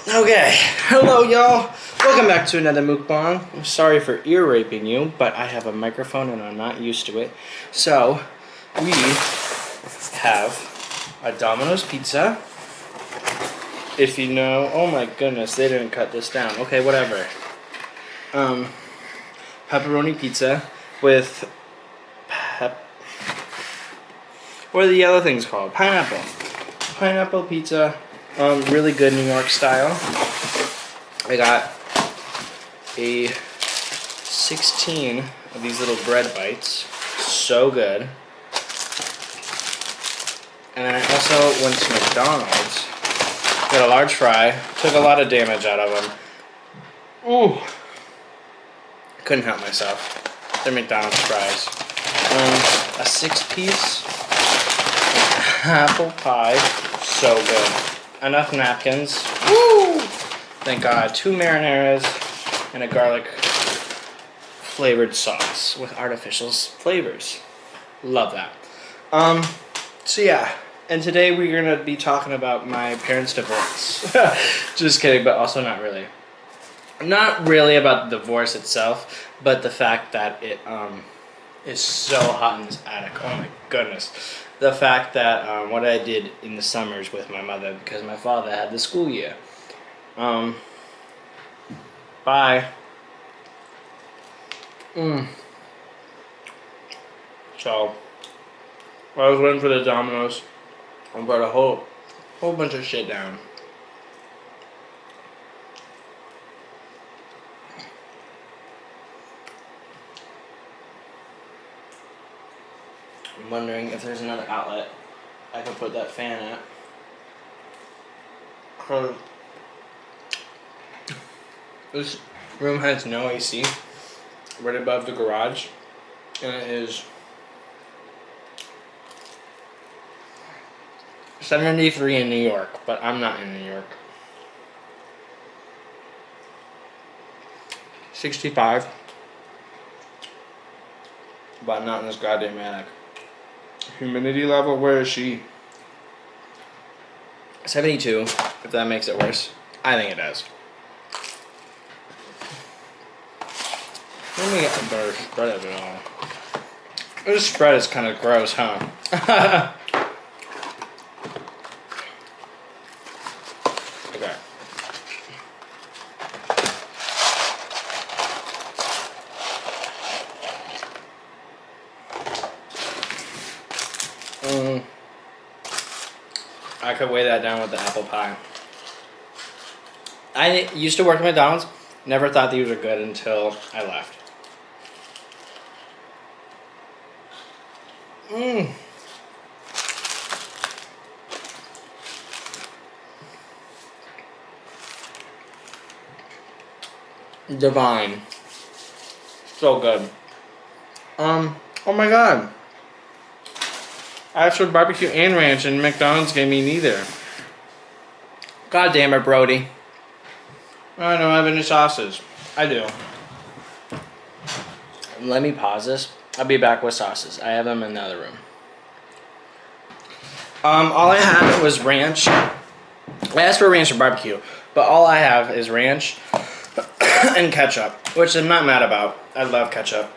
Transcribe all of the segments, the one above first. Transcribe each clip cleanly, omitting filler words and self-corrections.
Okay, hello y'all. Welcome back to another mukbang. I'm sorry for ear raping you, but I have a microphone and I'm not used to it. So, we have a Domino's pizza. If you know, oh my goodness, they didn't cut this down. Okay, whatever. Pepperoni pizza with what are the yellow things called? Pineapple. Pineapple pizza. Really good New York style. I got a 16 of these little bread bites. So good. And then I also went to McDonald's. Got a large fry. Took a lot of damage out of them. Ooh. Couldn't help myself. They're McDonald's fries. A 6-piece apple pie. So good. Enough napkins. Woo! Thank God. 2 marinaras and a garlic flavored sauce with artificial flavors. Love that. So yeah. And today we're gonna be talking about my parents' divorce. Just kidding, but also not really. Not really about the divorce itself, but the fact that it is so hot in this attic. Oh my goodness. The fact that what I did in the summers with my mother because my father had the school year. Bye. So, I was waiting for the Domino's. I brought a whole bunch of shit down. I'm wondering if there's another outlet I could put that fan at. Cause this room has no AC right above the garage, and it is 73 in New York, but I'm not in New York. 65, but not in this goddamn attic. Humidity level, where is she? 72, if that makes it worse. I think it does. Let me get a better spread of it all. This spread is kind of gross, huh? Okay. I could weigh that down with the apple pie. I used to work at McDonald's. Never thought these were good until I left. Divine. So good. Oh my God. I asked for barbecue and ranch, and McDonald's gave me neither. God damn it, Brody. I don't have any sauces. I do. Let me pause this. I'll be back with sauces. I have them in the other room. All I had was ranch. I asked for ranch and barbecue, but all I have is ranch and ketchup, which I'm not mad about. I love ketchup.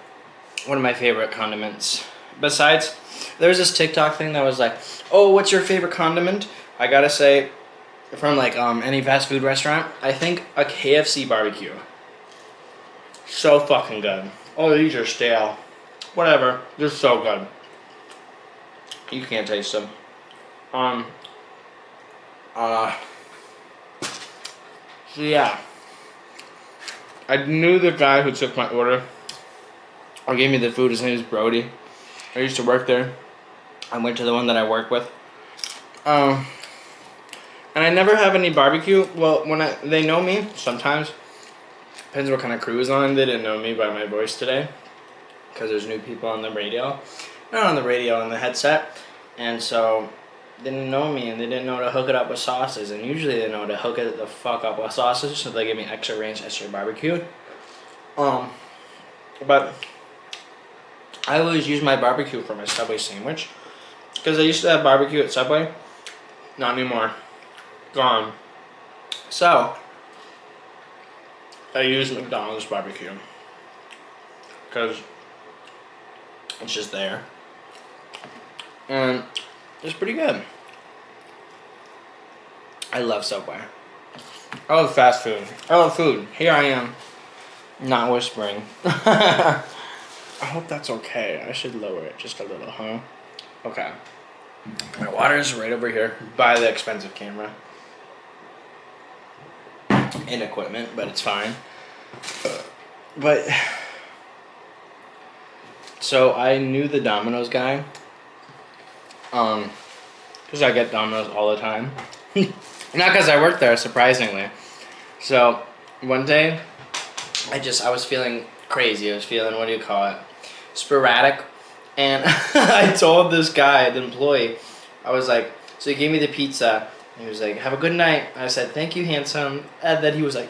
One of my favorite condiments. Besides, there's this TikTok thing that was like, oh, what's your favorite condiment? I gotta say, from like any fast food restaurant, I think a KFC barbecue. So fucking good. Oh, these are stale. Whatever, they're so good. You can't taste them. So yeah. I knew the guy who took my order or gave me the food. His name is Brody. I used to work there. I went to the one that I work with. And I never have any barbecue. Well, they know me sometimes. Depends what kind of crew is on. They didn't know me by my voice today because there's new people on the radio. Not on the radio, on the headset. And so they didn't know me, and they didn't know to hook it up with sauces. And usually they know to hook it the fuck up with sauces, so they give me extra ranch, extra barbecue. But I always use my barbecue for my Subway sandwich. Because I used to have barbecue at Subway. Not anymore. Gone. So, I use McDonald's barbecue because it's just there, and it's pretty good. I love Subway. I love fast food. I love food. Here I am, not whispering. I hope that's okay. I should lower it just a little, huh? Okay. My water is right over here by the expensive camera and equipment, but it's fine. But so I knew the Domino's guy, because I get Domino's all the time. Not because I work there, surprisingly. So one day, I was feeling crazy. I was feeling, what do you call it? Sporadic. And I told this guy, the employee, I was like, so he gave me the pizza. And he was like, have a good night. And I said, thank you, handsome. And then he was like,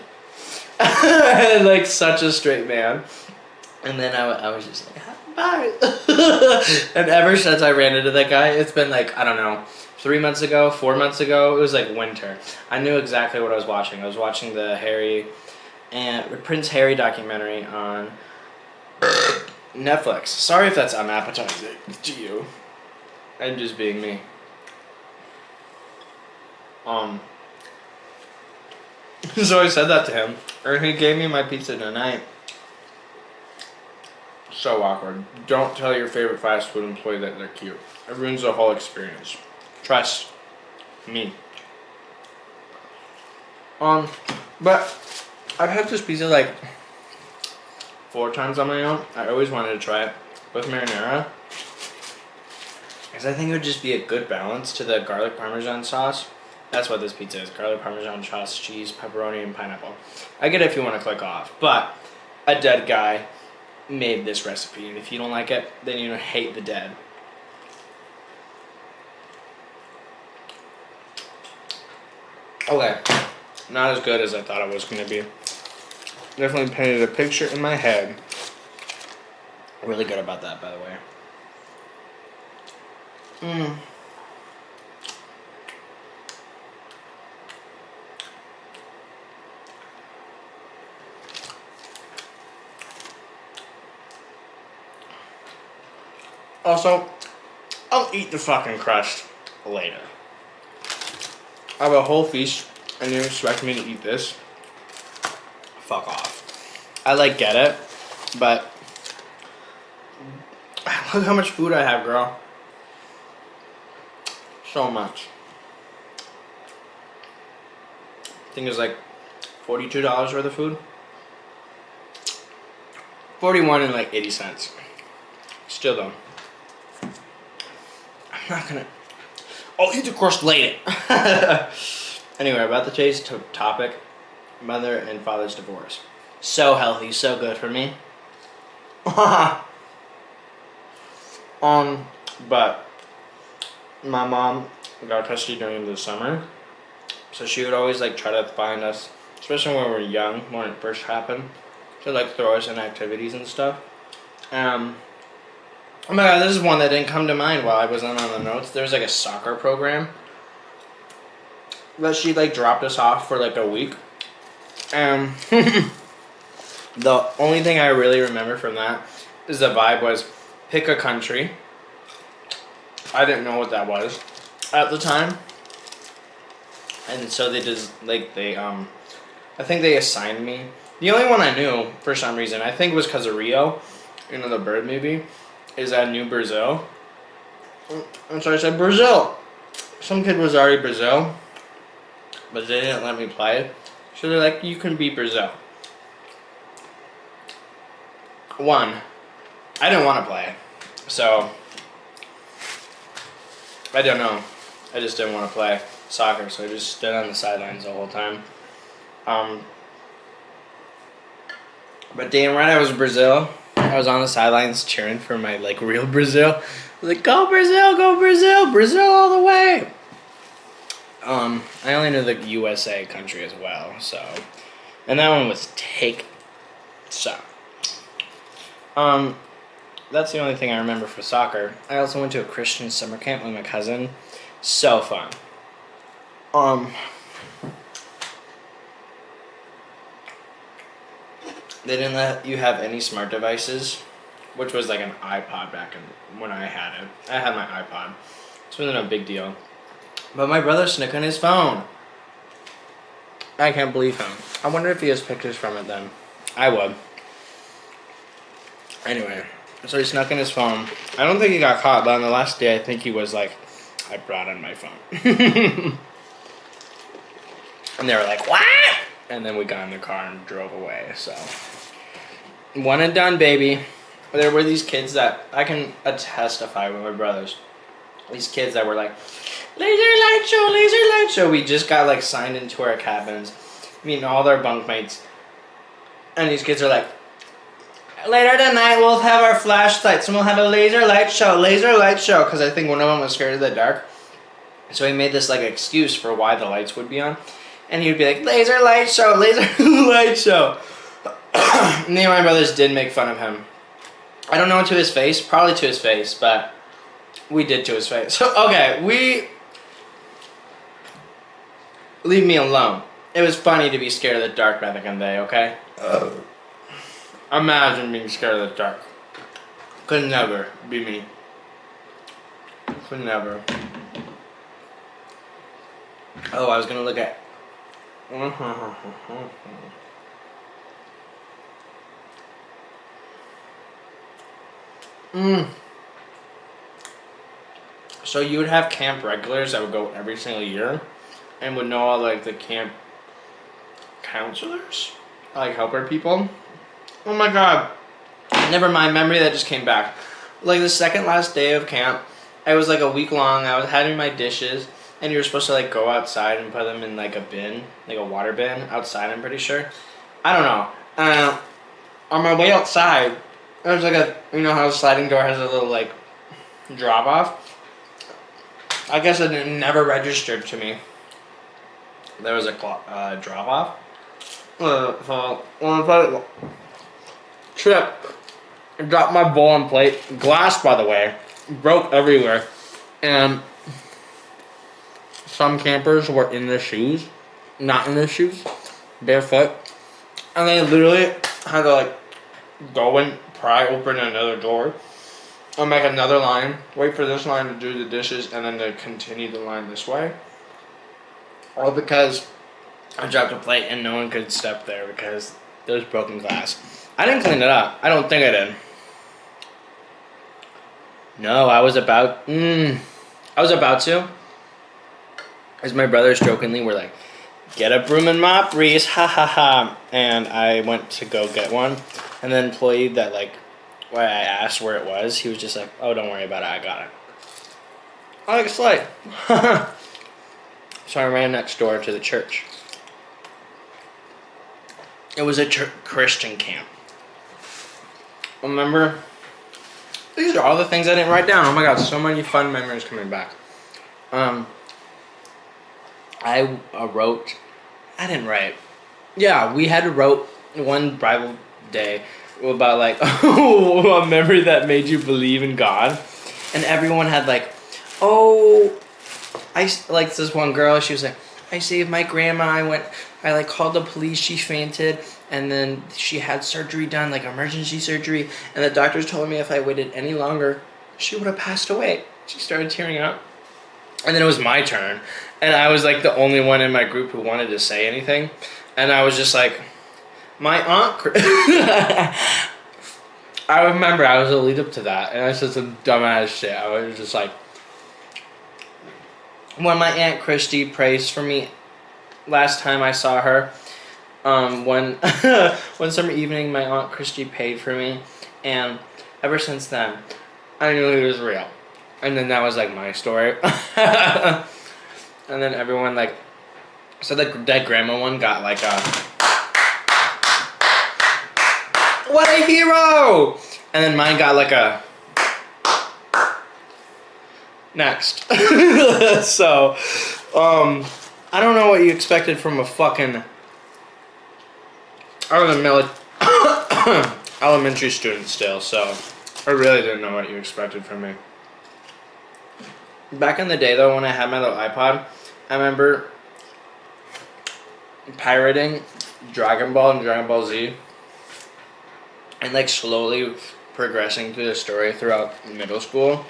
like such a straight man. And then I was just like, bye. And ever since I ran into that guy, it's been like, I don't know, 3 months ago, 4 months ago, it was like winter. I knew exactly what I was watching. I was watching the Prince Harry documentary on Netflix. Sorry if that's unappetizing to you. I'm just being me. So I said that to him, and he gave me my pizza tonight. So awkward. Don't tell your favorite fast food employee that they're cute. It ruins the whole experience. Trust me. But I've had this pizza like 4 times on my own. I always wanted to try it with marinara, because I think it would just be a good balance to the garlic parmesan sauce. That's what this pizza is. Garlic parmesan sauce, cheese, pepperoni, and pineapple. I get it if you want to click off, but a dead guy made this recipe, and if you don't like it, then you hate the dead. Okay, not as good as I thought it was going to be. Definitely painted a picture in my head. Really good about that, by the way. Also, I'll eat the fucking crust later. I have a whole feast, and you expect me to eat this? Fuck off. I like get it, but look how much food I have, girl. So much. I think it's like $42 worth of food. 41 and like 80 cents. Still though. I'm not gonna. I'll eat the crust later. Anyway, about the taste topic. Mother and father's divorce. So healthy, so good for me. But my mom got custody during the summer, so she would always like try to find us, especially when we were young, when it first happened, to like throw us in activities and stuff. Oh my god, this is one that didn't come to mind while I wasn't on the notes. There was like a soccer program that she like dropped us off for like a week. The only thing I really remember from that is the vibe was pick a country. I didn't know what that was at the time. And so they just like I think they assigned me. The only one I knew for some reason, I think was because of Rio, you know, the bird movie, is I knew Brazil. And so I said Brazil. Some kid was already Brazil, but they didn't let me play. So they're like, you can be Brazil. One, I didn't want to play, so I don't know. I just didn't want to play soccer, so I just stood on the sidelines the whole time. But damn right, I was Brazil. I was on the sidelines cheering for my like real Brazil. I was like, go Brazil, go Brazil, Brazil all the way. I only knew the USA country as well, so, and that one was take. So, that's the only thing I remember for soccer. I also went to a Christian summer camp with my cousin. So fun. they didn't let you have any smart devices, which was like an iPod back when I had it. I had my iPod. It wasn't a big deal. But my brother snuck on his phone. I can't believe him. I wonder if he has pictures from it then. I would. Anyway, so he snuck in his phone. I don't think he got caught, but on the last day, I think he was like, I brought in my phone. And they were like, what? And then we got in the car and drove away, so. One and done, baby. There were these kids that, I can testify with my brothers. These kids that were like, laser light show. We just got like signed into our cabins, meeting all their bunkmates. And these kids are like, later tonight we'll have our flashlights and we'll have a laser light show. Because I think one of them was scared of the dark. So he made this like excuse for why the lights would be on. And he would be like, laser light show. Me and my brothers did make fun of him. I don't know to his face, probably to his face, but we did to his face. So, okay, leave me alone. It was funny to be scared of the dark back in the day, okay? Imagine being scared of the dark. Could never be me. Could never. Oh, I was gonna look at. So you would have camp regulars that would go every single year and would know all like the camp counselors, like helper people. Oh my god. Never mind, memory that just came back. Like the second last day of camp, it was like a week long. I was having my dishes and you were supposed to like go outside and put them in like a bin, like a water bin outside, I'm pretty sure. I don't know. On my way outside, there was like a, you know how a sliding door has a little like drop off? I guess it never registered to me. There was a drop off. So when I tripped, dropped my bowl and plate. Glass, by the way, broke everywhere. And some campers were in their shoes, not in their shoes, barefoot. And they literally had to like go and pry open another door. I'll make another line, wait for this line to do the dishes, and then to continue the line this way. All because I dropped a plate and no one could step there because there was broken glass. I didn't clean it up. I don't think I did. No, I was about to. As my brothers jokingly were like, get a broom and mop, Reese, ha ha ha. And I went to go get one. And the employee that like, when I asked where it was, he was just like, oh, don't worry about it, I got it. I like a slide. So I ran next door to the church. It was a Christian camp. Remember? These are all the things I didn't write down. Oh my god, so many fun memories coming back. I didn't write. Yeah, we had to wrote one Bible day about like a memory that made you believe in God, and everyone had like, oh, I like this one girl. She was like, I saved my grandma. I like called the police. She fainted, and then she had surgery done, like emergency surgery, and the doctors told me if I waited any longer, she would have passed away. She started tearing up, and then it was my turn, and I was like the only one in my group who wanted to say anything, and I was just like, my aunt. I remember I was a lead up to that, and I said some dumbass shit. I was just like, when my Aunt Christy prays for me, last time I saw her, one summer evening, my Aunt Christy prayed for me, and ever since then, I knew it was real. And then that was like my story. And then everyone like, so that grandma one got like a, what a hero! And then mine got like a, next. So, I don't know what you expected from a fucking, I was a elementary student still, so I really didn't know what you expected from me. Back in the day though, when I had my little iPod, I remember pirating Dragon Ball and Dragon Ball Z and like slowly progressing through the story throughout middle school.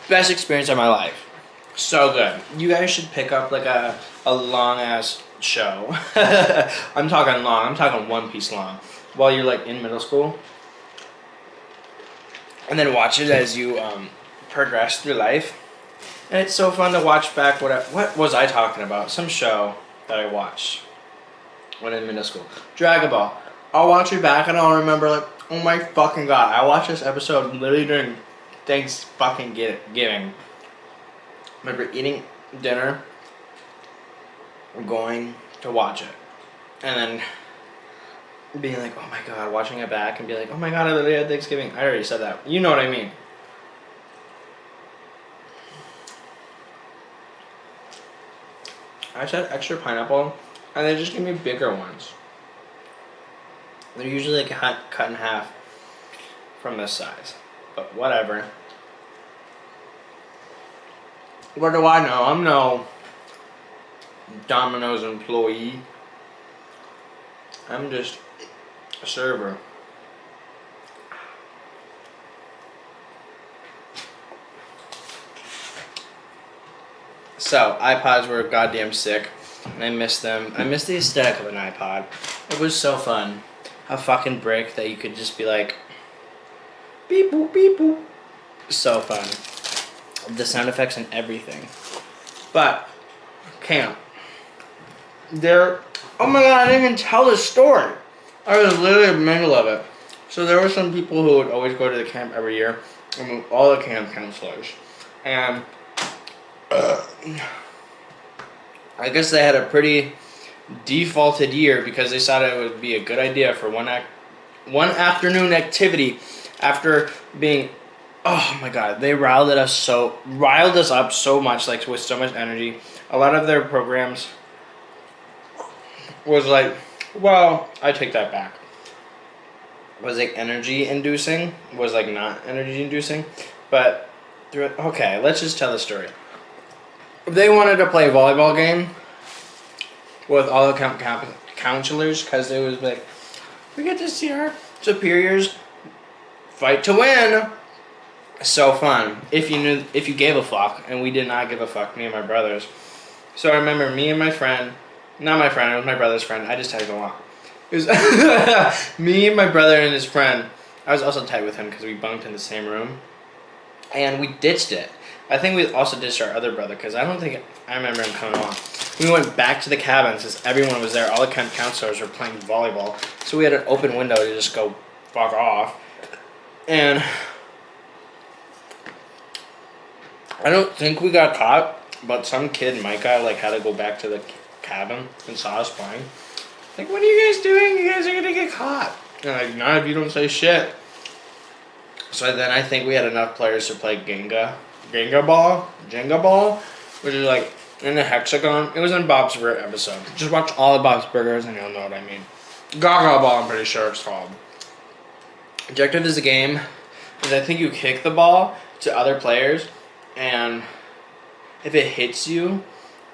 Best experience of my life. So good. You guys should pick up like a long ass show. I'm talking long. I'm talking One Piece long. While you're like in middle school, and then watch it as you progress through life. And it's so fun to watch back. What was I talking about? Some show that I watched when in middle school. Dragon Ball. I'll watch it back and I'll remember like, oh my fucking god, I watched this episode literally during Thanks fucking giving. Remember eating dinner, going to watch it, and then being like, oh my god, watching it back and be like, oh my god, I literally had Thanksgiving. I already said that. You know what I mean. I said extra pineapple, and they just give me bigger ones. They're usually like cut in half from this size. But whatever. What do I know? I'm no Domino's employee. I'm just a server. So, iPods were goddamn sick. And I miss them. I miss the aesthetic of an iPod. It was so fun. A fucking brick that you could just be like, beep boop, beep boop. So fun. The sound effects and everything. But, camp. Oh my god, I didn't even tell the story. I was literally in the middle of it. So there were some people who would always go to the camp every year. All the camp counselors. And I guess they had a pretty defaulted year because they thought it would be a good idea for one afternoon activity after being, oh my god, they riled us up so much, like with so much energy. A lot of their programs was like, well, I take that back. Was like energy inducing, was like not energy inducing, but okay, let's just tell the story. They wanted to play a volleyball game with all the camp counselors because it was like, we get to see our superiors fight to win. So fun. If you gave a fuck, and we did not give a fuck, me and my brothers. So I remember me and my friend, not my friend, it was my brother's friend. I just tagged along. It was me and my brother and his friend. I was also tight with him because we bunked in the same room, and we ditched it. I think we also ditched our other brother because I don't think I remember him coming along. We went back to the cabin since everyone was there. All the camp counselors were playing volleyball, so we had an open window to just go fuck off. And I don't think we got caught, but some kid, Micah, like had to go back to the cabin and saw us playing. Like, what are you guys doing? You guys are gonna get caught. And like, not if you don't say shit. So then I think we had enough players to play Jenga ball, which is like in a hexagon. It was in Bob's Burger episode. Just watch all of Bob's Burgers and you'll know what I mean. Gaga ball, I'm pretty sure it's called. Objective is the game is I think you kick the ball to other players, and if it hits you,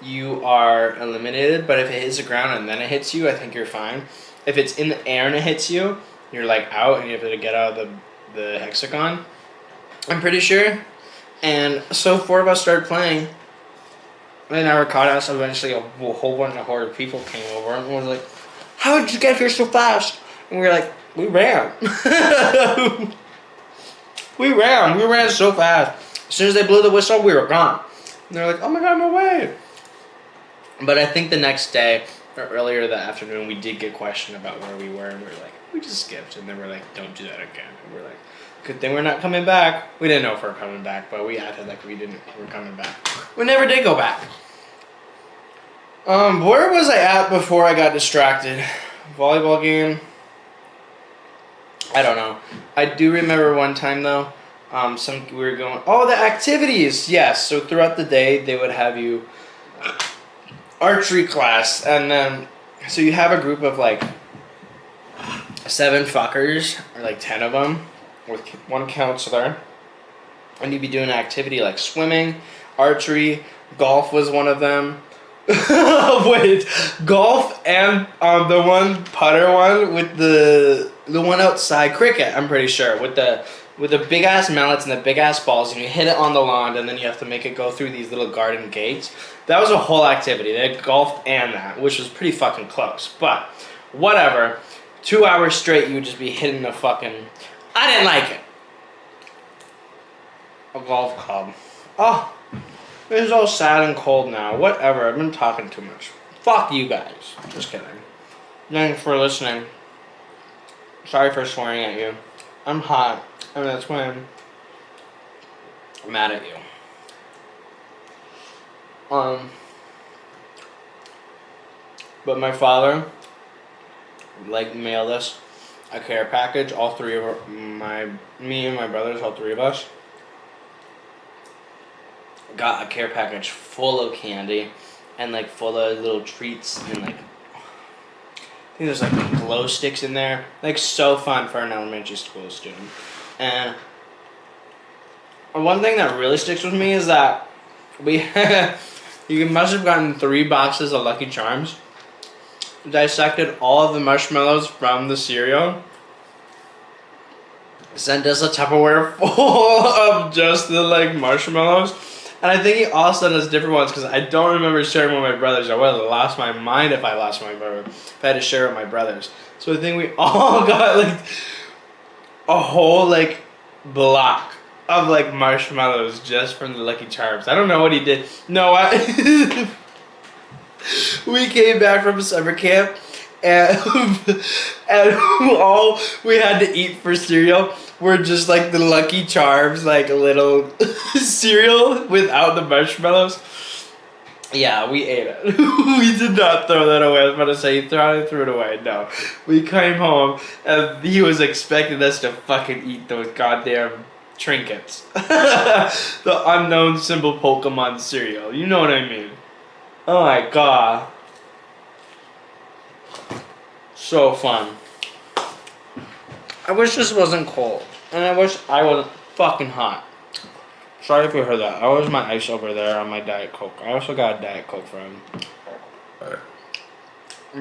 you are eliminated. But if it hits the ground and then it hits you, I think you're fine. If it's in the air and it hits you, you're like out and you have to get out of the hexagon. I'm pretty sure. And so 4 of us started playing. They never caught us. Eventually a whole bunch of horde of people came over and was like, how did you get here so fast? And we were like, we ran. We ran so fast. As soon as they blew the whistle, we were gone. And they're like, oh my god, no way. But I think the next day, or earlier that afternoon, we did get questioned about where we were, and we were like, we just skipped. And then we're like, don't do that again. And we're like, good thing we're not coming back. We didn't know if we were coming back, but we acted like we were coming back. We never did go back. Where was I at before I got distracted? Volleyball game? I don't know. I do remember one time though, we were going, oh, the activities, yes. So throughout the day, they would have you archery class, and then, so you have a group of like 7 fuckers, or like 10 of them, with one counselor, and you'd be doing an activity like swimming, archery, golf was one of them. Wait, golf and the one putter one with the The one outside, cricket, I'm pretty sure, with the big ass mallets and the big ass balls, and you hit it on the lawn, and then you have to make it go through these little garden gates. That was a whole activity. They had golf and that, which was pretty fucking close. But whatever. 2 hours straight, you would just be hitting the fucking. I didn't like it. A golf club. Oh, it's all sad and cold now. Whatever. I've been talking too much. Fuck you guys. Just kidding. Thanks for listening. Sorry for swearing at you. I'm hot, and that's when I'm mad at you. But my father, mailed us a care package. All three of me and my brothers, all three of us, got a care package full of candy and full of little treats and I think there's glow sticks in there. So fun for an elementary school student. And one thing that really sticks with me is that you must have gotten 3 boxes of Lucky Charms, dissected all of the marshmallows from the cereal, sent us a Tupperware full of just the marshmallows. And I think he all sent us different ones because I don't remember sharing with my brothers. I would have lost my mind if I lost my brother. If I had to share with my brothers. So I think we all got a whole block of marshmallows just from the Lucky Charms. I don't know what he did. No, we came back from summer camp and all we had to eat for cereal were just the Lucky Charms, little cereal without the marshmallows. Yeah, we ate it. We did not throw that away. I was about to say, you threw it away. No. We came home and he was expecting us to fucking eat those goddamn trinkets. The unknown symbol Pokemon cereal. You know what I mean? Oh my god. So fun. I wish this wasn't cold. And I wish I wasn't fucking hot. Sorry if you heard that. I was my ice over there on my Diet Coke. I also got a Diet Coke from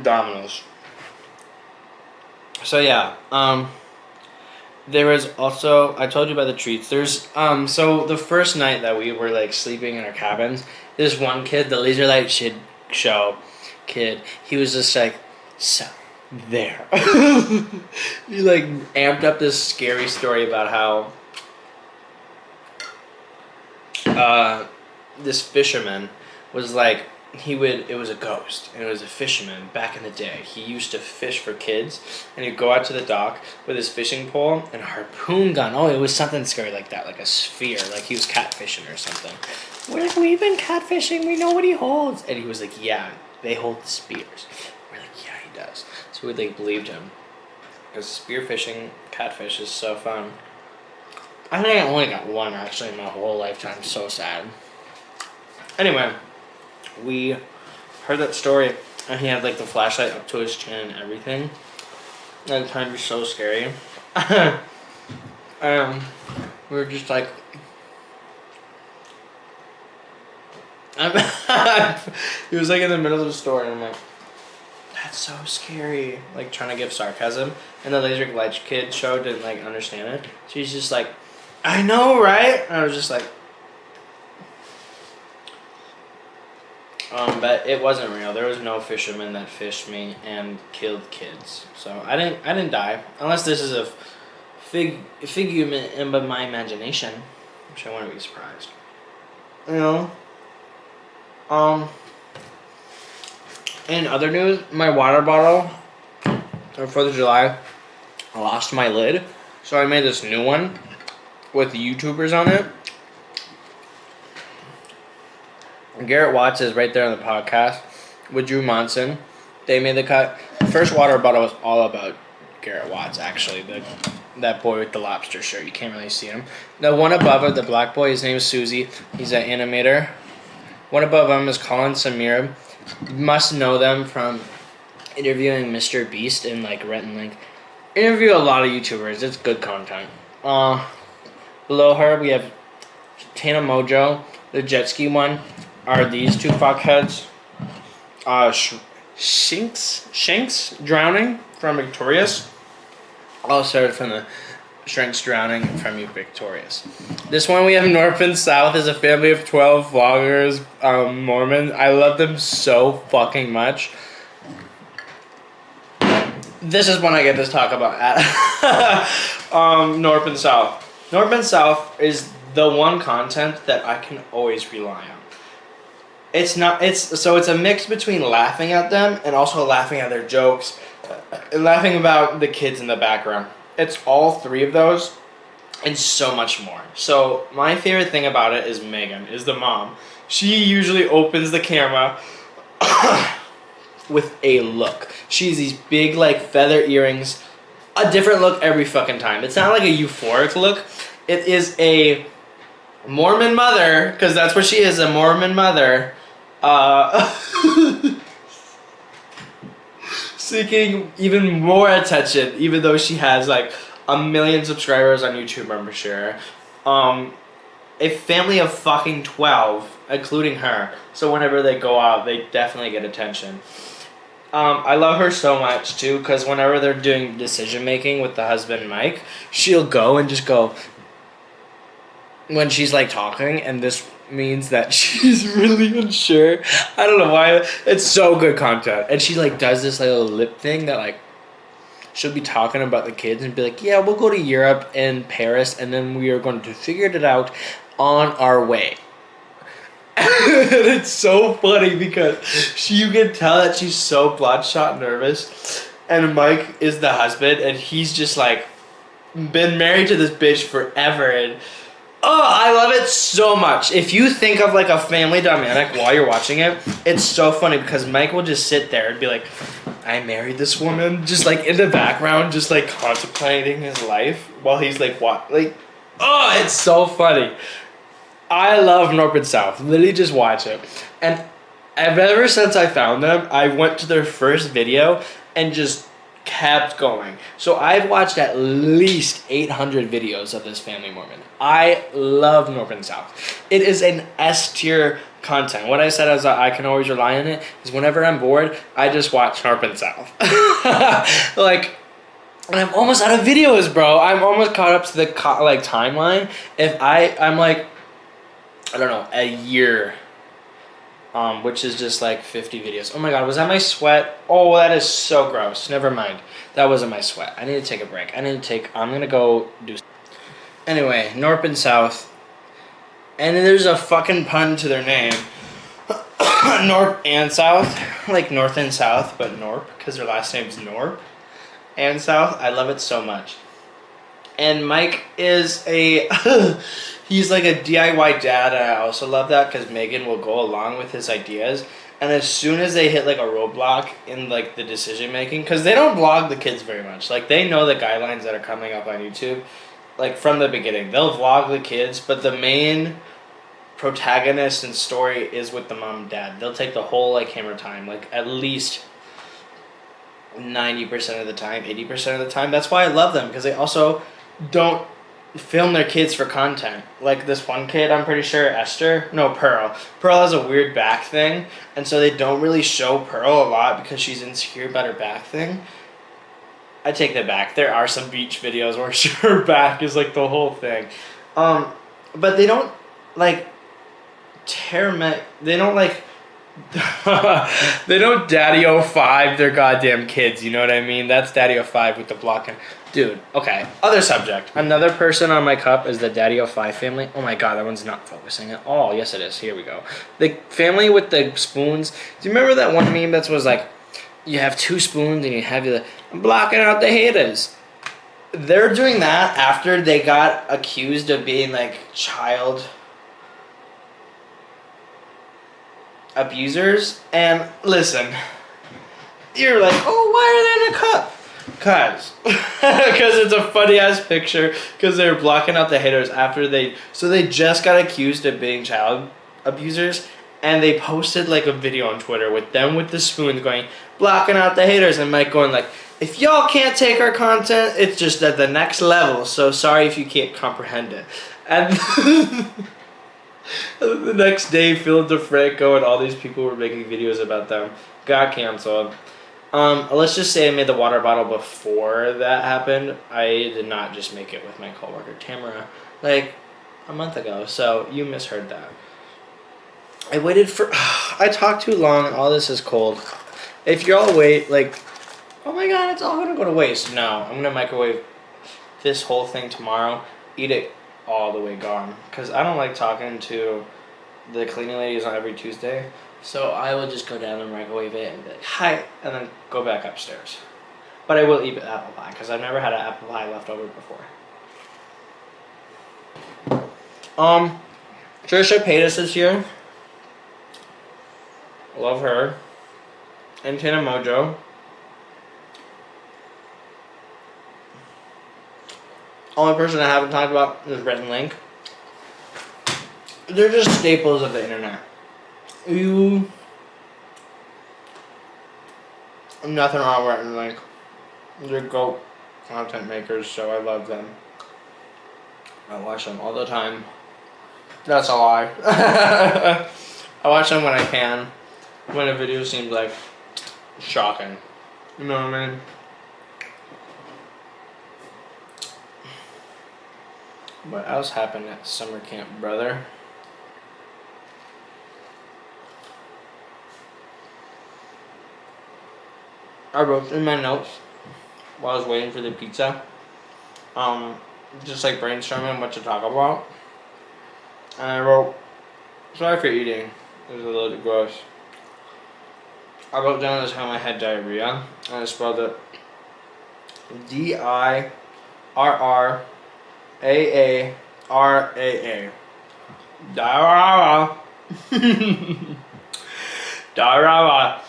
Domino's. So yeah, there was also, I told you about the treats. There's so the first night that we were sleeping in our cabins, this one kid, the laser light show kid, he was just so there. He amped up this scary story about how this fisherman was it was a ghost, and it was a fisherman back in the day. He used to fish for kids, and he'd go out to the dock with his fishing pole and a harpoon gun. Oh, it was something scary like that, like a sphere, he was catfishing or something. We've been catfishing, we know what he holds. And he was yeah, they hold the spears. We're yeah, he does. So we believed him. Because spearfishing, catfish is so fun. I think I only got one actually in my whole lifetime. So sad. Anyway, we heard that story, and he had the flashlight up to his chin and everything. And it turned to be so scary. We were just he was in the middle of the story, and I'm that's so scary. Trying to give sarcasm, and the laser light kid show didn't understand it. So he's just I know, right? And I was just but it wasn't real. There was no fisherman that fished me and killed kids. So I didn't die. Unless this is a figment in my imagination, which I wouldn't be surprised. You know. In other news, my water bottle on 4th of July, I lost my lid. So I made this new one with YouTubers on it. Garrett Watts is right there on the podcast with Drew Monson. They made the cut. The first water bottle was all about Garrett Watts, actually. That boy with the lobster shirt. You can't really see him. The one above it, the black boy, his name is Susie. He's an animator. One above him is Colin Samir. You must know them from interviewing Mr. Beast and Rhett and Link. Interview a lot of YouTubers. It's good content. Below her, we have Tana Mojo. The jet ski one are these two fuckheads. Shanks Drowning from Victorious. All started from the shrinks drowning from you victorious. This one we have North and South is a family of 12 vloggers, Mormons. I love them so fucking much. This is when I get to talk about North and South. North and South is the one content that I can always rely on. It's a mix between laughing at them and also laughing at their jokes and laughing about the kids in the background. It's all three of those and so much more. So my favorite thing about it is Megan, is the mom. She usually opens the camera with a look. She has these big like feather earrings, a different look every fucking time. It's not like a euphoric look. It is a Mormon mother, because that's what she is, a Mormon mother. Seeking even more attention, even though she has like 1 million subscribers on YouTube, I'm sure. A family of fucking 12, including her. So whenever they go out, they definitely get attention. I love her so much too, because whenever they're doing decision making with the husband Mike, she'll go and just go when she's like talking, and this means that she's really unsure. I don't know why. It's so good content. And she like does this little lip thing that like she'll be talking about the kids and be like, yeah, we'll go to Europe and Paris and then we are going to figure it out on our way. And it's so funny because you can tell that she's so bloodshot nervous, and Mike is the husband and he's just like been married to this bitch forever, and oh, I love it so much. If you think of like a family dynamic while you're watching it, it's so funny because Mike will just sit there and be like, I married this woman, just like in the background, just like contemplating his life while he's like, what? Like, oh, it's so funny. I love North and South. Literally just watch it. And ever since I found them, I went to their first video and just kept going. So I've watched at least 800 videos of this family Mormon. I love North and South. It is an S tier content. What I said is I can always rely on it is whenever I'm bored, I just watch North and South. Like, and I'm almost out of videos, bro. I'm almost caught up to the like timeline. If I'm like, I don't know, a year, which is just like 50 videos. Oh my god, was that my sweat? Oh, that is so gross. Never mind. That wasn't my sweat. I need to take a break. I'm gonna go do. Anyway, North and South. And then there's a fucking pun to their name. North and South. Like North and South, but Norp, because their last name's Norp. And South. I love it so much. And Mike is a... he's like a DIY dad, and I also love that because Megan will go along with his ideas. And as soon as they hit like a roadblock in like the decision making, because they don't vlog the kids very much. Like they know the guidelines that are coming up on YouTube. Like from the beginning, they'll vlog the kids, but the main protagonist and story is with the mom and dad. They'll take the whole like camera time, like at least 90% of the time, 80% of the time. That's why I love them, because they also don't film their kids for content. Like this one kid, I'm pretty sure, Pearl. Pearl has a weird back thing, and so they don't really show Pearl a lot because she's insecure about her back thing. I take that back. There are some beach videos where her back is like the whole thing. But they don't like they don't like they don't Daddy-O-5 their goddamn kids, you know what I mean? That's Daddy-O-5 with the blocking. Dude, okay. Other subject. Another person on my cup is the Daddy-O-5 family. Oh my god, that one's not focusing at all. Yes, it is. Here we go. The family with the spoons. Do you remember that one meme that was like, you have 2 spoons and you have the blocking out the haters? They're doing that after they got accused of being like child abusers. And listen, you're like, oh, why are they in a cup? Because it's a funny ass picture, because they're blocking out the haters after they just got accused of being child abusers, and they posted like a video on Twitter with them with the spoons going, blocking out the haters, and Mike going like, if y'all can't take our content, it's just at the next level, so sorry if you can't comprehend it. And the next day, Phil DeFranco and all these people were making videos about them, got canceled. Let's just say I made the water bottle before that happened. I did not just make it with my coworker Tamara like a month ago, so you misheard that. I waited for. I talked too long, and all this is cold. If y'all wait, like, oh my god, it's all gonna go to waste. No, I'm gonna microwave this whole thing tomorrow. Eat it all the way gone, because I don't like talking to the cleaning ladies on every Tuesday. So I will just go down and microwave it and be like, hi, and then go back upstairs. But I will eat apple pie, because I've never had an apple pie left over before. Trisha paid us this year. Love her. And Tana Mojo. Only person I haven't talked about is Rhett and Link. They're just staples of the internet. Nothing wrong with Rhett and Link. They're GOAT content makers, so I love them. I watch them all the time. That's a lie. I watch them when I can. When a video seems like shocking. You know what I mean? What else happened at summer camp, brother? I wrote in my notes while I was waiting for the pizza. Just like brainstorming what to talk about. And I wrote, sorry for eating. It was a little bit gross. I wrote down the time I had diarrhea, and I spelled it DIRRAARAA. Diarrhea. Diarrhea.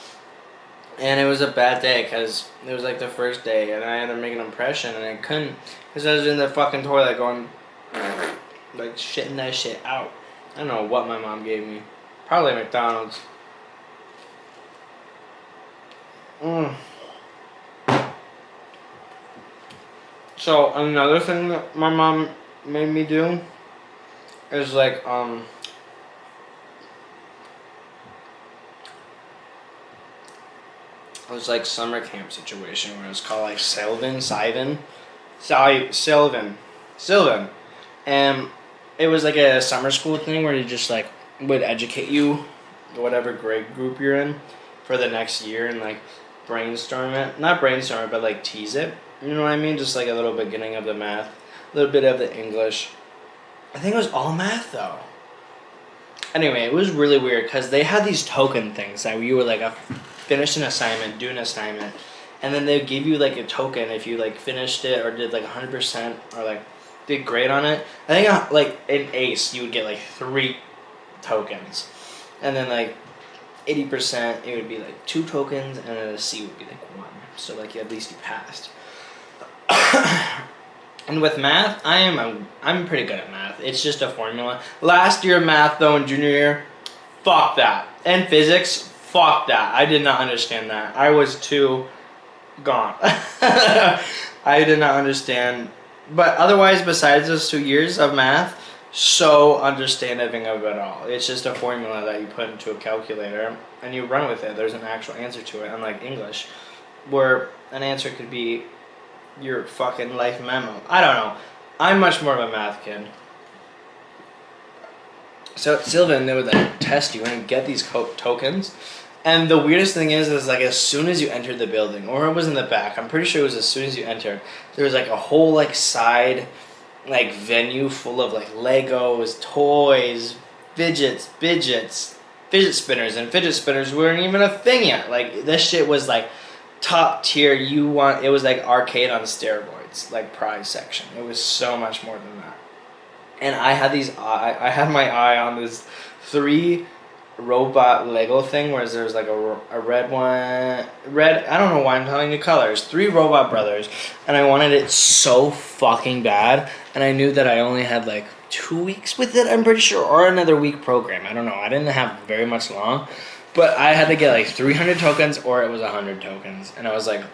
And it was a bad day, because it was like the first day, and I had to make an impression, and I couldn't, because I was in the fucking toilet going, like, shitting that shit out. I don't know what my mom gave me. Probably McDonald's. So another thing that my mom made me do is like it was like summer camp situation where it was called like Sylvan, and it was like a summer school thing where you just like would educate you, whatever grade group you're in, for the next year, and like brainstorm it, not brainstorm it, but like tease it, you know what I mean, just like a little beginning of the math, a little bit of the English. I think it was all math though. Anyway, it was really weird because they had these token things that you were like finish an assignment, do an assignment, and then they'd give you like a token if you like finished it or did like 100% or like did great on it. I think like in ACE you would get like 3 tokens, and then like 80% it would be like 2 tokens, and then a C would be like 1. So like at least you passed. And with math, I'm pretty good at math. It's just a formula. Last year math though in junior year, fuck that. And physics, fuck that. I did not understand that. I was too gone. I did not understand. But otherwise, besides those 2 years of math, so understanding of it all. It's just a formula that you put into a calculator and you run with it. There's an actual answer to it, unlike English, where an answer could be your fucking life memo. I don't know. I'm much more of a math kid. So at Sylvan, they would like test you and get these tokens. And the weirdest thing is like as soon as you entered the building, or it was in the back, I'm pretty sure it was as soon as you entered, there was like a whole like side like venue full of like Legos, toys, fidget spinners, and fidget spinners weren't even a thing yet. Like this shit was like top tier. It was like arcade on steroids, like prize section. It was so much more than that. And I had my eye on this 3 robot Lego thing, where there was like a red one, I don't know why I'm telling you colors, 3 robot brothers, and I wanted it so fucking bad, and I knew that I only had like 2 weeks with it, I'm pretty sure, or another week program, I don't know, I didn't have very much long, but I had to get like 300 tokens or it was 100 tokens, and I was like,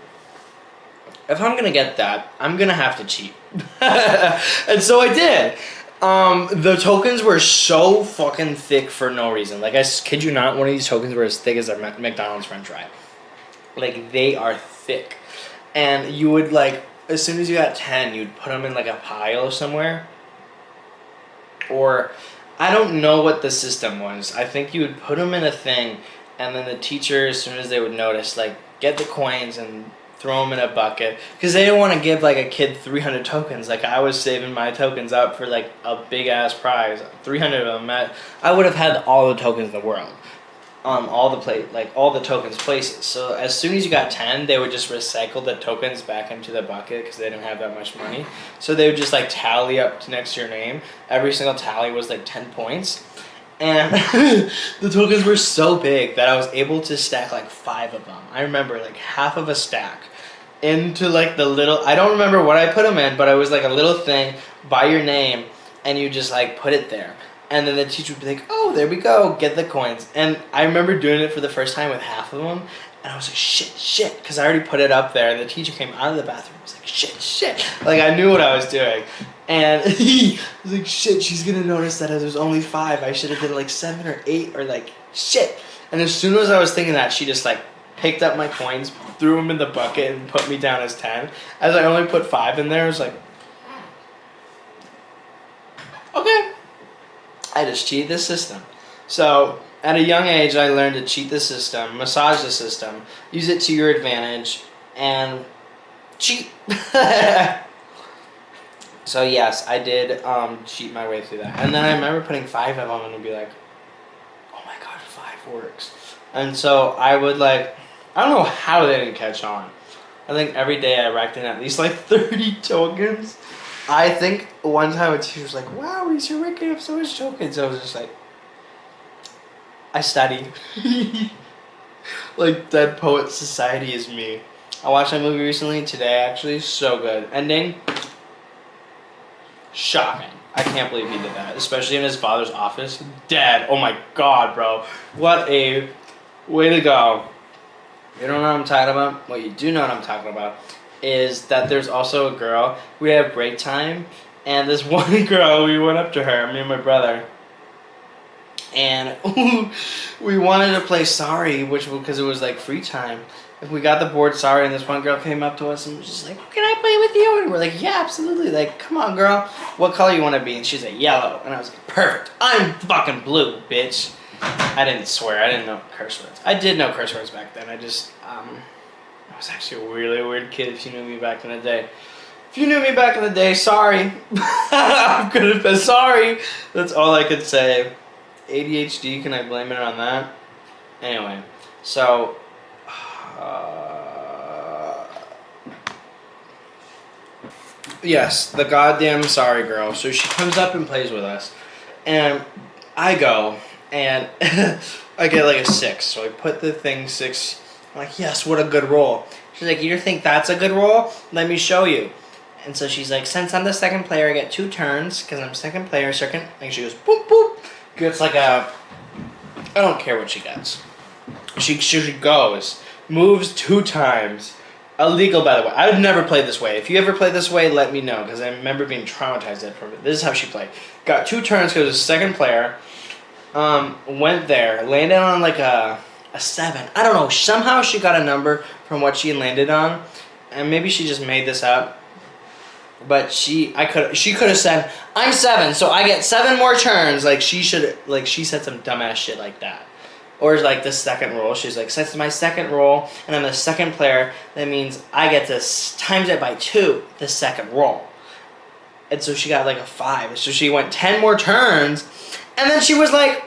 if I'm gonna get that, I'm gonna have to cheat. And so I did. The tokens were so fucking thick for no reason. Like, I kid you not, one of these tokens were as thick as a McDonald's french fry. Like, they are thick. And you would, like, as soon as you got 10, you'd put them in, like, a pile somewhere. Or, I don't know what the system was. I think you would put them in a thing, and then the teacher, as soon as they would notice, like, get the coins and throw them in a bucket. Because they didn't want to give, like, a kid 300 tokens. Like, I was saving my tokens up for, like, a big-ass prize. 300 of them. I would have had all the tokens in the world. All the tokens places. So as soon as you got 10, they would just recycle the tokens back into the bucket because they didn't have that much money. So they would just like tally up to next to your name. Every single tally was like 10 points. And the tokens were so big that I was able to stack like 5 of them. I remember like half of a stack into like the little, I don't remember what I put them in, but it was like a little thing by your name and you just like put it there. And then the teacher would be like, oh, there we go, get the coins. And I remember doing it for the first time with half of them. And I was like, shit, because I already put it up there. And the teacher came out of the bathroom and was like, shit. Like, I knew what I was doing. And he was like, shit, she's going to notice that there's only 5. I should have did like 7 or 8 or like, shit. And as soon as I was thinking that, she just like picked up my coins, threw them in the bucket, and put me down as 10. As I only put 5 in there, I was like, okay. I just cheated the system. So, at a young age, I learned to cheat the system, massage the system, use it to your advantage, and cheat. So, yes, I did cheat my way through that. And then I remember putting 5 of them and be like, oh my god, 5 works. And so, I would like, I don't know how they didn't catch on. I think every day I racked in at least like 30 tokens. I think one time a teacher was like, wow, you're racking up so much tokens. I was just like, I studied. Like, Dead Poet Society is me. I watched that movie recently, today actually, so good. Ending, shocking. I can't believe he did that, especially in his father's office. Dead. Oh my god, bro. What a way to go. You don't know what I'm talking about? Well, you do know what I'm talking about. Is that there's also a girl, we have break time, and this one girl, we went up to her, me and my brother, and we wanted to play Sorry, because it was like free time. If we got the board Sorry, and this one girl came up to us and was just like, can I play with you? And we're like, yeah, absolutely. Like, come on, girl. What color you want to be? And she's like, yellow. And I was like, perfect. I'm fucking blue, bitch. I didn't swear. I didn't know curse words. I did know curse words back then. I just, I was actually a really weird kid if you knew me back in the day. If you knew me back in the day, sorry. I'm gonna be sorry. That's all I could say. ADHD, can I blame it on that? Anyway, so yes, the goddamn Sorry girl. So she comes up and plays with us, and I go, and I get like a 6. So I put the thing 6. I'm like, yes, what a good roll. She's like, you think that's a good roll? Let me show you. And so she's like, since I'm the second player, I get 2 turns, because I'm second player, second. And she goes, boop, boop. Gets like a, I don't care what she gets. She goes, moves 2 times. Illegal, by the way. I've never played this way. If you ever played this way, let me know, because I remember being traumatized from it. This is how she played. Got 2 turns because it was a second player. Went there, landed on like a 7. I don't know. Somehow she got a number from what she landed on, and maybe she just made this up. But she could have said, I'm 7, so I get 7 more turns. Like she said some dumbass shit like that. Or like the second roll, she's like, since it's my second roll and I'm the second player, that means I get to times it by 2 the second roll. And so she got like a 5. So she went 10 more turns, and then she was like,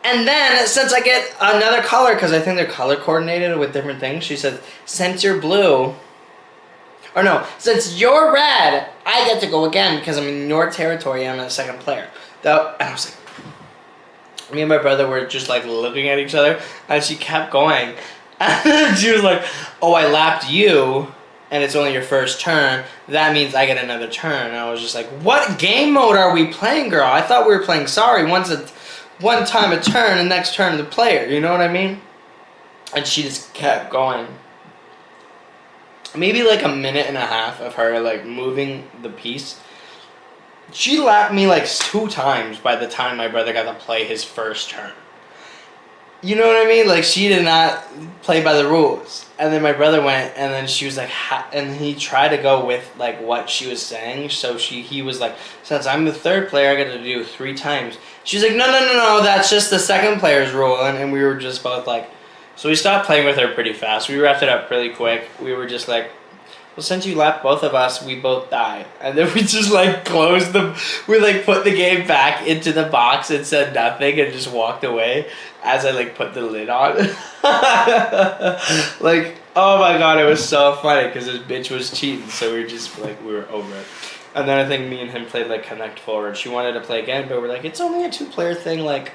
and then, since I get another color, because I think they're color coordinated with different things, she said, since you're blue, or no, since you're red, I get to go again, because I'm in your territory and I'm the second player. And I was like, me and my brother were just like looking at each other, and she kept going. And then she was like, oh, I lapped you, and it's only your first turn. That means I get another turn. And I was just like, what game mode are we playing, girl? I thought we were playing Sorry. One time a turn, and next turn the player. You know what I mean? And she just kept going. Maybe like a minute and a half of her like moving the piece. She lapped me like 2 times by the time my brother got to play his first turn. You know what I mean? Like, she did not play by the rules. And then my brother went, and then she was like, and he tried to go with, like, what she was saying. So he was like, since I'm the third player, I got to do 3 times. She's like, no, that's just the second player's rule. And we were just both like, so we stopped playing with her pretty fast. We wrapped it up really quick. We were just like, well, since you left both of us, we both die. And then we just, like, we, like, put the game back into the box and said nothing and just walked away as I, like, put the lid on. Like, oh my god, it was so funny because this bitch was cheating, so we were just, like, we were over it. And then I think me and him played, like, Connect Forward. She wanted to play again, but we're like, it's only a 2-player thing, like,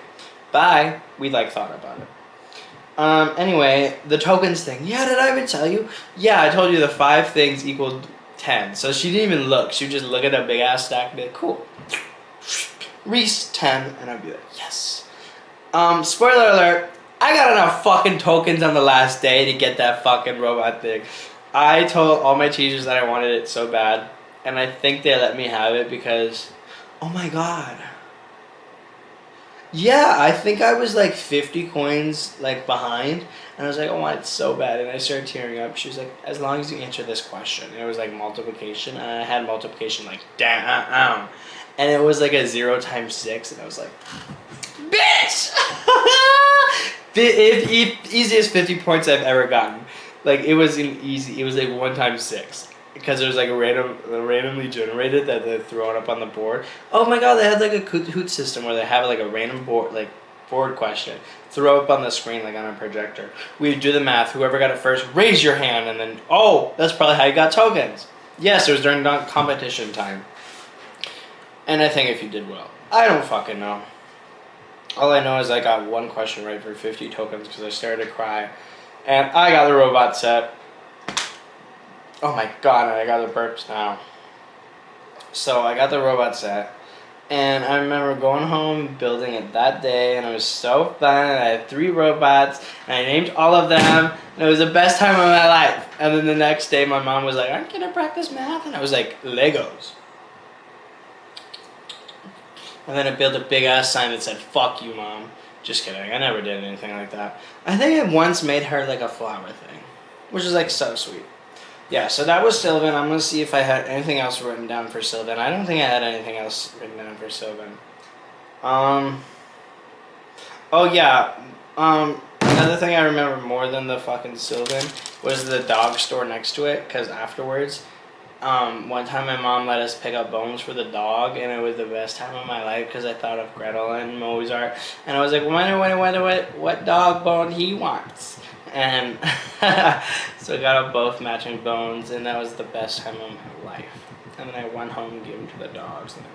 bye. We, like, thought about it. Anyway, the tokens thing. Yeah, did I even tell you? Yeah, I told you the 5 things equaled 10. So she didn't even look. She would just look at that big ass stack and be like, cool. Reese, 10. And I'd be like, yes. Spoiler alert. I got enough fucking tokens on the last day to get that fucking robot thing. I told all my teachers that I wanted it so bad. And I think they let me have it because, oh my god. Yeah, I think I was like 50 coins like behind, and I was like, I want it so bad, and I started tearing up. She was like, as long as you answer this question. And it was like multiplication, and I had multiplication like down, and it was like a 0 times 6, and I was like, bitch! Easiest 50 points I've ever gotten. Like, it was like 1 times 6. Because it was like randomly generated that they're throwing up on the board. Oh my god, they had like a Kahoot system where they have like a random board question. Throw up on the screen like on a projector. We do the math. Whoever got it first, raise your hand, and then, oh, that's probably how you got tokens. Yes, it was during competition time. And I think if you did well. I don't fucking know. All I know is I got 1 question right for 50 tokens because I started to cry. And I got the robot set. Oh my god, and I got the burps now. So I got the robot set, and I remember going home, building it that day, and it was so fun. And I had 3 robots, and I named all of them, and it was the best time of my life. And then the next day, my mom was like, aren't you gonna practice math? And I was like, Legos. And then I built a big-ass sign that said, fuck you, Mom. Just kidding, I never did anything like that. I think I once made her like a flower thing, which is like so sweet. Yeah, so that was Sylvan. I'm going to see if I had anything else written down for Sylvan. I don't think I had anything else written down for Sylvan. Oh, yeah. Another thing I remember more than the fucking Sylvan was the dog store next to it. Because afterwards, one time my mom let us pick up bones for the dog. And it was the best time of my life because I thought of Gretel and Mozart. And I was like, wonder what dog bone he wants. And so I got up both matching bones, and that was the best time of my life. And then I went home and gave them to the dogs, and I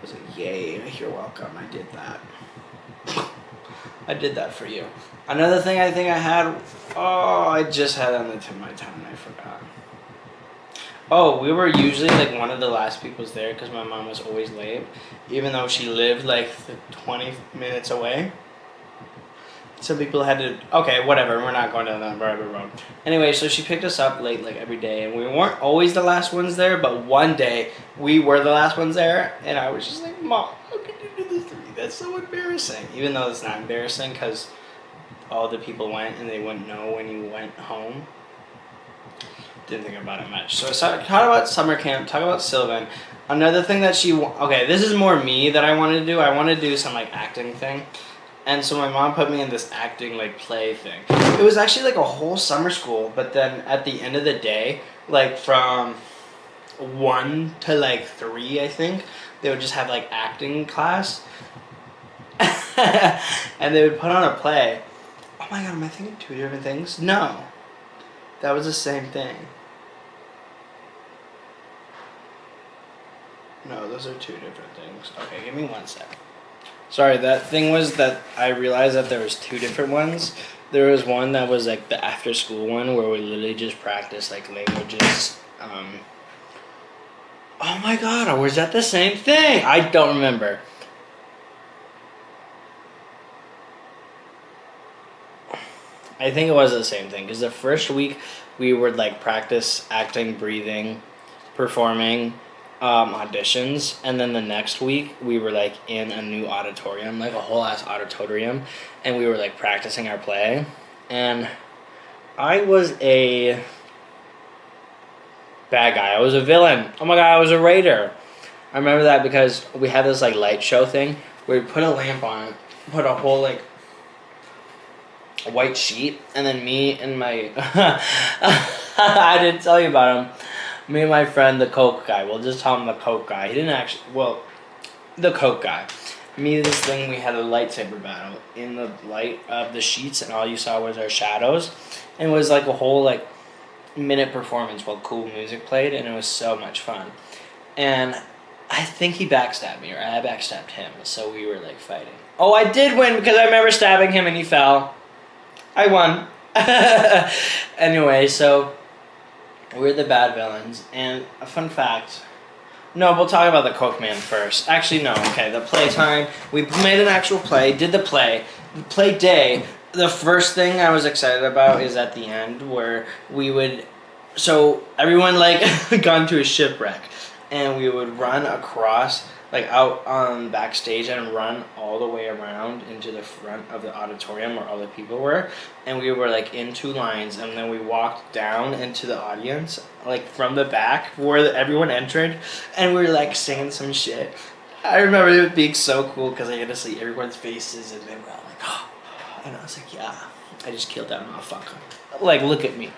was like, yay, you're welcome, I did that. I did that for you. Another thing I think I had, I just had on the tip of my tongue, I forgot. Oh, we were usually like one of the last people's there because my mom was always late, even though she lived like 20 minutes away. Some people had to, okay, whatever, we're not going down that rabbit road. Anyway, so she picked us up late like every day, and we weren't always the last ones there, but one day we were the last ones there, and I was just like, Mom, how can you do this to me? That's so embarrassing. Even though it's not embarrassing because all the people went and they wouldn't know when you went home. Didn't think about it much. So talk about summer camp, talk about Sylvan. Another thing that okay, this is more me that I wanted to do. I wanted to do some like acting thing. And so my mom put me in this acting like play thing. It was actually like a whole summer school, but then at the end of the day, like from 1 to like 3, I think, they would just have like acting class. And they would put on a play. Oh my god, am I thinking 2 different things? No. That was the same thing. No, those are 2 different things. Okay, give me 1 second. Sorry, that thing was that I realized that there was 2 different ones. There was one that was like the after school one where we literally just practiced like languages. Oh my god, or was that the same thing? I don't remember. I think it was the same thing because the first week we would like practice acting, breathing, performing, auditions, and then the next week we were like in a new auditorium, like a whole ass auditorium, and we were like practicing our play, and I was a bad guy. I was a villain. Oh my god, I was a raider. I remember that because we had this like light show thing where we put a lamp on it, put a whole like a white sheet, and then me and my I didn't tell you about him. Me and my friend, the Coke guy. We'll just call him the Coke guy. He didn't actually. Well, the Coke guy. Me, this thing. We had a lightsaber battle in the light of the sheets, and all you saw was our shadows. And it was like a whole like minute performance while cool music played, and it was so much fun. And I think he backstabbed me, or I backstabbed him. So we were like fighting. Oh, I did win because I remember stabbing him and he fell. I won. Anyway, so we're the bad villains. And a fun fact. No, we'll talk about the Coke Man first. Actually, no. Okay, the playtime. We made an actual play, did the play. The play day. The first thing I was excited about is at the end where we would... So everyone like got into a shipwreck. And we would run across... like out on backstage and run all the way around into the front of the auditorium where all the people were, and we were like in two lines, and then we walked down into the audience like from the back where everyone entered, and we were like singing some shit. I remember it being so cool because I had to see everyone's faces, and they were all like, oh. And I was like, yeah, I just killed that motherfucker. Like, look at me,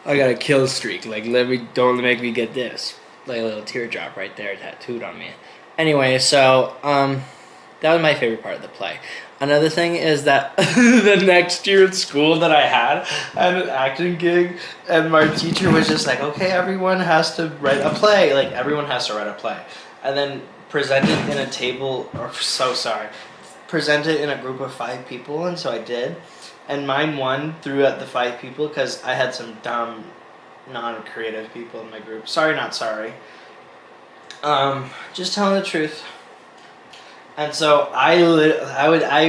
I got a kill streak. Like, don't make me get this. Like a little teardrop right there tattooed on me. Anyway, so that was my favorite part of the play. Another thing is that the next year in school that I had an acting gig, and my teacher was just like, okay, everyone has to write a play. Like, everyone has to write a play. And then present it in a table, present it in a group of 5 people, and so I did. And mine won through at the 5 people because I had some dumb, non-creative people in my group. Sorry, not sorry. Just telling the truth. And so I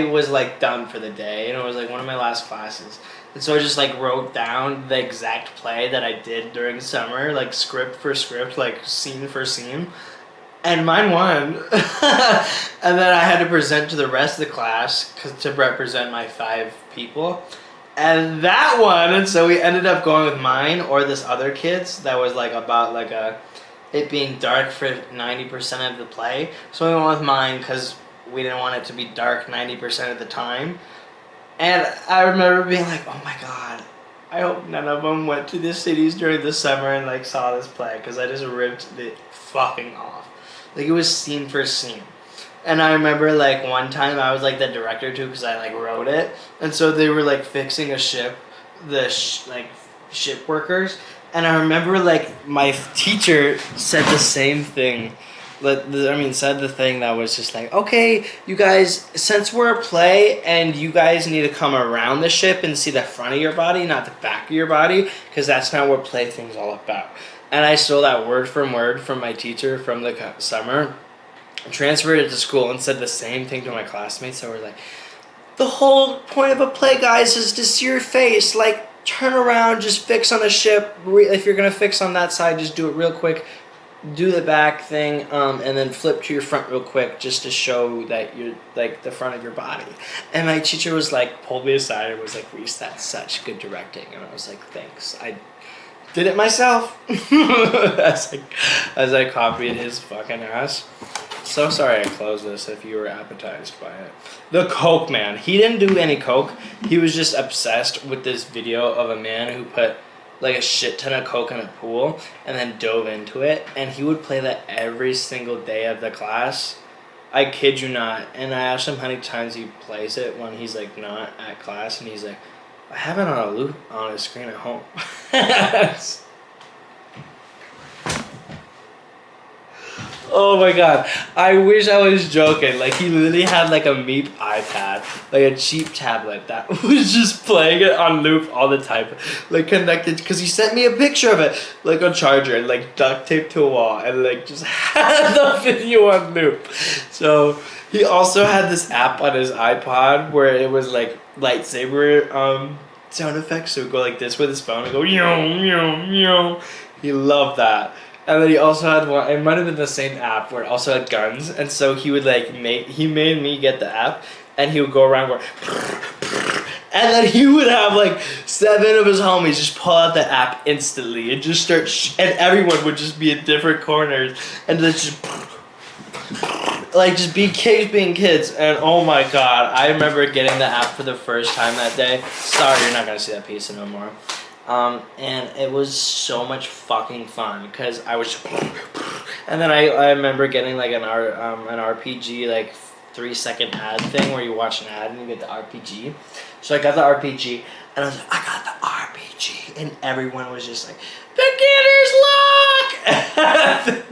was like done for the day, and it was like one of my last classes. And so I just like wrote down the exact play that I did during summer, like script for script, like scene for scene. And mine won. And then I had to present to the rest of the class to represent my 5 people. And that won, and so we ended up going with mine or this other kid's that was like about like it being dark for 90% of the play. So we went with mine because we didn't want it to be dark 90% of the time. And I remember being like, oh my god, I hope none of them went to the cities during the summer and like saw this play, because I just ripped it fucking off. Like, it was scene for scene. And I remember like one time I was like the director too, because I like wrote it. And so they were like fixing a ship, ship workers. And I remember, like, my teacher said the same thing. Said the thing that was just like, okay, you guys, since we're a play and you guys need to come around the ship and see the front of your body, not the back of your body, because that's not what play thing's all about. And I stole that word from my teacher from the summer, transferred it to school, and said the same thing to my classmates. So we're like, the whole point of a play, guys, is to see your face, like, turn around, just fix on the ship. If you're going to fix on that side, just do it real quick. Do the back thing, and then flip to your front real quick just to show that you're, like, the front of your body. And my teacher was like, pulled me aside and was like, Reese, that's such good directing. And I was like, thanks. I did it myself. as I copied his fucking ass. So sorry I closed this if you were appetized by it. The Coke Man. He didn't do any Coke. He was just obsessed with this video of a man who put like a shit ton of Coke in a pool and then dove into it. And he would play that every single day of the class. I kid you not. And I asked him how many times he plays it when he's like not at class. And he's like, I have it on a loop on a screen at home. Oh my god, I wish I was joking. Like, he literally had like a Meep iPad, like a cheap tablet that was just playing it on loop all the time, like connected, because he sent me a picture of it, like a charger, and like duct taped to a wall, and like just had the video on loop. So he also had this app on his iPod where it was like lightsaber sound effects, so it would go like this with his phone and go yo yo yo. He loved that. And then he also had one, it might have been the same app where it also had guns. And so he would like he made me get the app and he would go around going, and then he would have like 7 of his homies just pull out the app instantly and just start, and everyone would just be in different corners and then just like just be kids being kids. And oh my god, I remember getting the app for the first time that day. Sorry, you're not gonna see that pizza no more. And it was so much fucking fun because I was, and then I remember getting like an RPG like 3-second ad thing where you watch an ad and you get the RPG. So I got the RPG and I was like, I got the RPG, and everyone was just like, beginner's luck.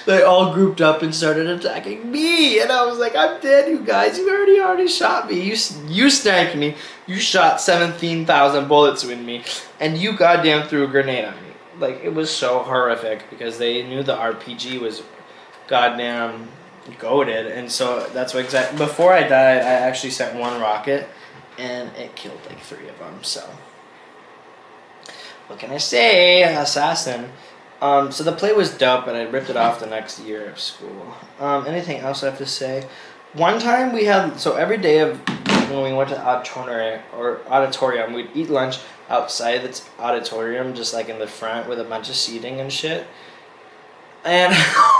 They all grouped up and started attacking me, and I was like, I'm dead, you guys. You already shot me. You sniped me. You shot 17,000 bullets in me, and you goddamn threw a grenade on me. Like, it was so horrific because they knew the RPG was goddamn goated, and so that's what exactly. Before I died, I actually sent 1 rocket, and it killed like 3 of them. So, what can I say, assassin? So the play was dope, and I ripped it off the next year of school. Anything else I have to say? One time we had, so every day of when we went to auditorium, we'd eat lunch outside the auditorium, just like in the front with a bunch of seating and shit. And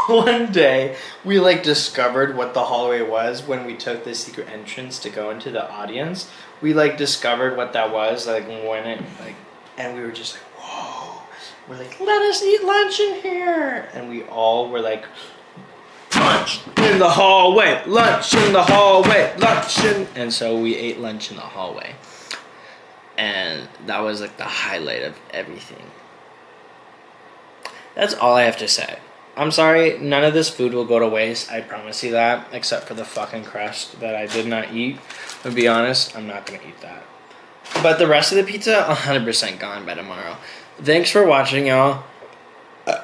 one day we like discovered what the hallway was when we took the secret entrance to go into the audience. We like discovered what that was, like when it like, and we were just like, whoa. We're like, let us eat lunch in here. And we all were like, lunch in the hallway, lunch in the hallway, lunch in. And so we ate lunch in the hallway. And that was like the highlight of everything. That's all I have to say. I'm sorry, none of this food will go to waste. I promise you that. Except for the fucking crust that I did not eat. To be honest, I'm not going to eat that. But the rest of the pizza, 100% gone by tomorrow. Thanks for watching, y'all. I'm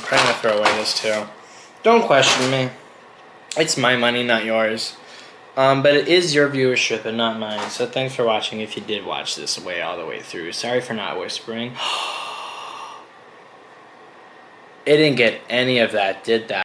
trying to throw away this too. Don't question me. It's my money, not yours. But it is your viewership and not mine. So thanks for watching if you did watch this all the way through. Sorry for not whispering. It didn't get any of that, did that?